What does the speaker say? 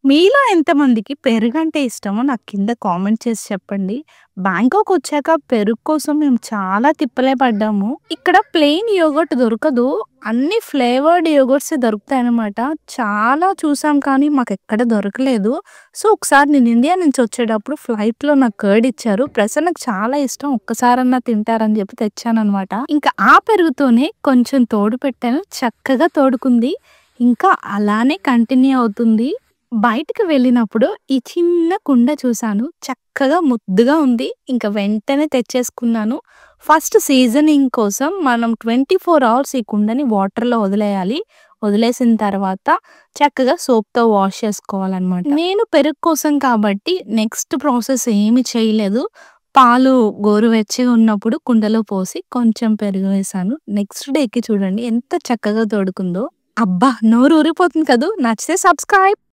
మీలో ఎంతమందికి పెరుగంటే ఇష్టమో నాకు కింద కామెంట్ చేసి చెప్పండి. బ్యాంకాక్ వచ్చాక పెరుగు కోసం మేము చాలా తిప్పలే పడ్డాము. ఇక్కడ ప్లెయిన్ యోగర్ట్ దొరకదు. అన్ని ఫ్లేవర్డ్ యోగర్ట్సే దొరుకుతాయన్నమాట. చాలా చూసాం కానీ మాకెక్కడ దొరకలేదు. సో, ఒకసారి నేను ఇండియా నుంచి వచ్చేటప్పుడు ఫ్లైట్‌లో నాకు కర్డ్ ఇచ్చారు. ప్రసన్నకి చాలా ఇష్టం. ఒక్కసారన్నా తింటారని చెప్పి తెచ్చానన్నమాట. ఇంకా ఆ పెరుగుతోనే కొంచెం తోడు పెట్టాను. చక్కగా తోడుకుంది. ఇంకా అలానే కంటిన్యూ అవుతుంది. బయటికి వెళ్ళినప్పుడు ఈ చిన్న కుండ చూసాను. చక్కగా ముద్దుగా ఉంది. ఇంక వెంటనే తెచ్చేసుకున్నాను. ఫస్ట్ సీజనింగ్ కోసం మనం 24 అవర్స్ ఈ కుండని వాటర్‌లో వదిలేయాలి. వదిలేసిన తర్వాత చక్కగా సోప్‌తో వాష్ చేసుకోవాలనమాట. నేను పెరుగు కోసం కాబట్టి నెక్స్ట్ ప్రాసెస్ ఏమి చేయలేదు. పాలు గోరువెచ్చగా ఉన్నప్పుడు కుండలో పోసి కొంచెం పెరుగు వేశాను. నెక్స్ట్ డేకి చూడండి ఎంత చక్కగా తోడుకుందో. అబ్బా! నోరు ఊరిపోతుంది కదూ! నచ్చితే సబ్స్క్రైబ్.